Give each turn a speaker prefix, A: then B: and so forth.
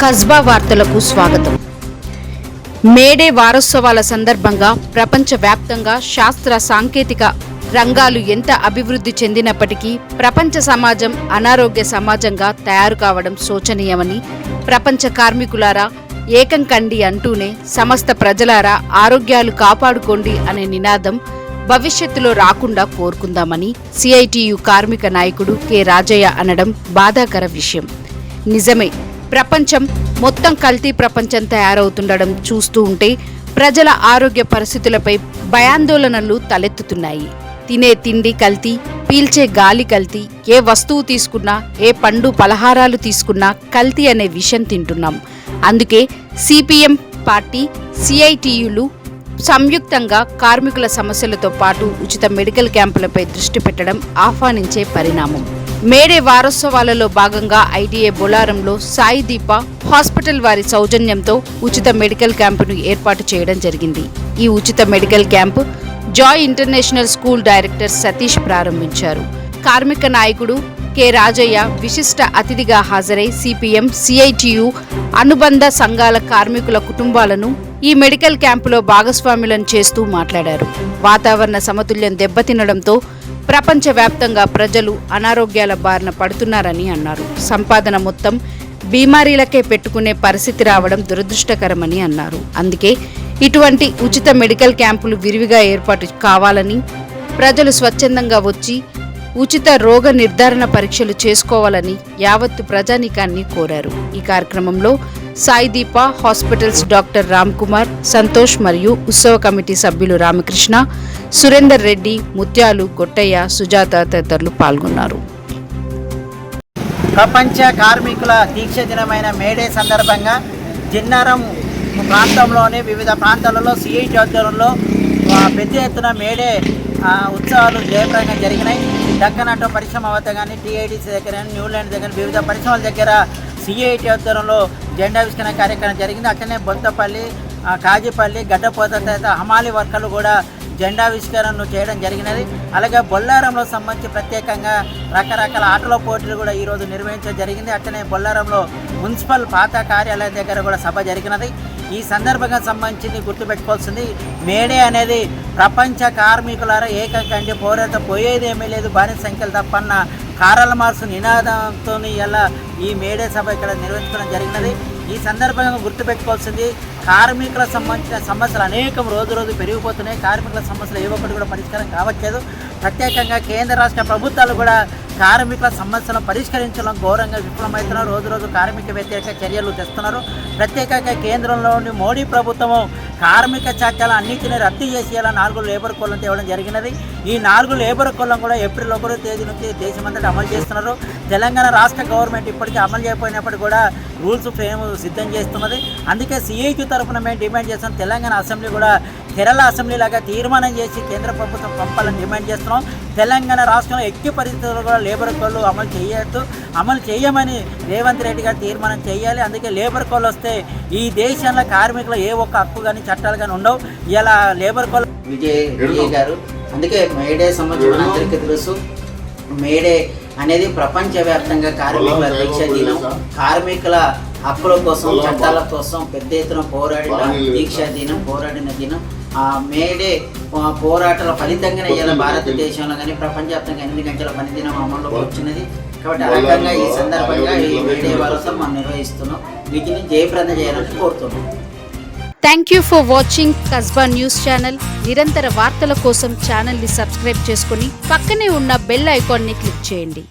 A: కస్బా వార్తలకు స్వాగతం. మేడే వారోత్సవాల సందర్భంగా ప్రపంచవ్యాప్తంగా శాస్త్ర సాంకేతిక రంగాలు ఎంత అభివృద్ధి చెందినప్పటికీ ప్రపంచ సమాజం అనారోగ్య సమాజంగా తయారు కావడం శోచనీయమని, ప్రపంచ కార్మికులారా ఏకం కండి అంటూనే సమస్త ప్రజలారా ఆరోగ్యాలు కాపాడుకోండి అనే నినాదం భవిష్యత్తులో రాకుండా కోరుకుందామని సిఐటియు కార్మిక నాయకుడు కె రాజయ్య అనడం బాధాకర విషయం. నిజమే, ప్రపంచం మొత్తం కల్తీ ప్రపంచం తయారవుతుండడం చూస్తూ ఉంటే ప్రజల ఆరోగ్య పరిస్థితులపై భయాందోళనలు తలెత్తుతున్నాయి. తినే తిండి కల్తీ, పీల్చే గాలి కల్తీ, ఏ వస్తువు తీసుకున్నా, ఏ పండు పలహారాలు తీసుకున్నా కల్తీ అనే విషయం తింటున్నాం. అందుకే సిపిఎం పార్టీ, సిఐటియులు సంయుక్తంగా కార్మికుల సమస్యలతో పాటు ఉచిత మెడికల్ క్యాంపులపై దృష్టి పెట్టడం ఆహ్వానించే పరిణామం. మేడే వారోత్సవాలలో భాగంగా ఐటీఏ బొలారంలో సాయి దీప హాస్పిటల్ వారి సౌజన్యంతో ఉచిత మెడికల్ క్యాంపును ఏర్పాటు చేయడం జరిగింది. ఈ ఉచిత medical camp Joy international school director Satish ప్రారంభించారు. కార్మిక నాయకుడు కె రాజయ్య విశిష్ట అతిథిగా హాజరై సిపిఎం, సిఐటియు అనుబంధ సంఘాల కార్మికుల కుటుంబాలను ఈ మెడికల్ క్యాంపులో భాగస్వాములను చేస్తూ మాట్లాడారు. వాతావరణ సమతుల్యం దెబ్బతినడంతో ప్రపంచవ్యాప్తంగా ప్రజలు అనారోగ్యాల బారిన పడుతున్నారని అన్నారు. సంపాదన మొత్తం బీమారీలకే పెట్టుకునే పరిస్థితి రావడం దురదృష్టకరమని అన్నారు. అందుకే ఇటువంటి ఉచిత మెడికల్ క్యాంపులు విరివిగా ఏర్పాటు కావాలని, ప్రజలు స్వచ్ఛందంగా వచ్చి ఉచిత రోగ నిర్ధారణ పరీక్షలు చేసుకోవాలని యావత్తు ప్రజానీకాన్ని కోరారు. ఈ కార్యక్రమంలో సాయి దీప హాస్పిటల్స్ డాక్టర్ రామ్ కుమార్, సంతోష్ మరియు ఉత్సవ కమిటీ సభ్యులు రామకృష్ణ, సురేందర్ రెడ్డి, ముత్యాలు, గొట్టయ్య, సుజాత తదితరులు పాల్గొన్నారు.
B: ప్రపంచ కార్మికుల దీక్ష దినమైన మేడే సందర్భంగా జిన్నారం ప్రాంతంలోని వివిధ ప్రాంతాలలో సిఐటి ఆధ్వర్యంలో పెద్ద ఎత్తున మేడే ఉత్సవాలు జయప్రదంగా జరిగినాయి. దక్కన్ ఆటో పరిశ్రమ వద్ద కానీ, టీఐడిసి దగ్గర కానీ, న్యూల్యాండ్ దగ్గర వివిధ పరిశ్రమల దగ్గర సిఐటి ఆధ్వర్యంలో జెండావిష్కరణ కార్యక్రమం జరిగింది. అట్లనే బొంతపల్లి, కాజీపల్లి, గడ్డపోత తదితర హమాలి వర్కర్లు కూడా జెండావిష్కరణను చేయడం జరిగినది. అలాగే బొల్లారంలో సంబంధించి ప్రత్యేకంగా రకరకాల ఆటల పోటీలు కూడా ఈరోజు నిర్వహించడం జరిగింది. అట్లనే బొల్లారంలో మున్సిపల్ పాత కార్యాలయం దగ్గర కూడా సభ జరిగినది. ఈ సందర్భంగా సంబంధించింది గుర్తుపెట్టుకోవాల్సింది, మేడే అనేది ప్రపంచ కార్మికులారా ఏకం కంటే పోరాట పోయేదేమీ లేదు, బానిస సంఖ్యలు తప్పన్న కారల మార్సు నినాదంతో ఇలా ఈ మేడే సభ ఇక్కడ నిర్వహించడం జరిగినది. ఈ సందర్భంగా గుర్తుపెట్టుకోవాల్సింది, కార్మికుల సంబంధించిన సమస్యలు అనేకం రోజు రోజు పెరిగిపోతున్నాయి. కార్మికుల సమస్యలు ఏ ఒక్కటి కూడా పరిష్కారం కావట్లేదు. ప్రత్యేకంగా కేంద్ర రాష్ట్ర ప్రభుత్వాలు కూడా కార్మికుల సమస్యలను పరిష్కరించడం ఘోరంగా విఫలమవుతున్నారు. రోజు రోజు కార్మిక వ్యతిరేక చర్యలు తెస్తున్నారు. ప్రత్యేకంగా కేంద్రంలోని మోడీ ప్రభుత్వము కార్మిక చట్టాలు అన్నింటినీ రద్దు చేసి ఇలా 4 లేబర్ కోడ్లను తేవడం జరిగినది. ఈ 4 లేబర్ కోడ్లను కూడా ఏప్రిల్ 1వ తేదీ నుంచి దేశమంతటా అమలు చేస్తున్నారు. తెలంగాణ రాష్ట్ర గవర్నమెంట్ ఇప్పటికీ అమలు చేయకపోయినప్పటికీ కూడా రూల్స్ ఫ్రేమ్ సిద్ధం చేస్తున్నది. అందుకే సిఐటి తరఫున మేము డిమాండ్ చేస్తున్నాం, తెలంగాణ అసెంబ్లీ కూడా కేరళ అసెంబ్లీ లాగా తీర్మానం చేసి కేంద్ర ప్రభుత్వం పంపాలని డిమాండ్ చేస్తున్నాం. తెలంగాణ రాష్ట్రంలో ఎట్టి పరిస్థితుల్లో కూడా లేబర్ కోడ్లు అమలు చేయమని రేవంత్ రెడ్డి గారు తీర్మానం చేయాలి. అందుకే లేబర్ కోడ్లు వస్తే ఈ దేశంలో కార్మికులు ఏ ఒక్క హక్కు కానీ చట్టాలు కానీ ఉండవు. ఇలా లేబర్ కోడ్ విజయ్ గారు, అందుకే మేడే సంబంధించిన అందరికీ తెలుసు, మేడే అనేది ప్రపంచవ్యాప్తంగా కార్మికుల దీక్ష దినం, కార్మికుల హక్కుల కోసం, చట్టాల కోసం పెద్ద ఎత్తున పోరాడిన దీక్షా దినం, పోరాడిన దినం. మేడే పోరాటాల ఫలితంగానే ఇలా భారతదేశంలో కానీ ప్రపంచవ్యాప్తంగా 8 గంటల పని దినం అమల్లోకి వచ్చినది. కాబట్టి ఆ రకంగా ఈ సందర్భంగా ఈ మేడే వారోత్సవం మనం నిర్వహిస్తున్నాం. వీటిని జయప్రదం చేయాలని కోరుతున్నాం.
A: Thank you for watching Kasba news channel. నిరంతర వార్తల కోసం ఛానల్ని సబ్స్క్రైబ్ చేసుకుని పక్కనే ఉన్న బెల్ ఐకాన్ని క్లిక్ చేయండి.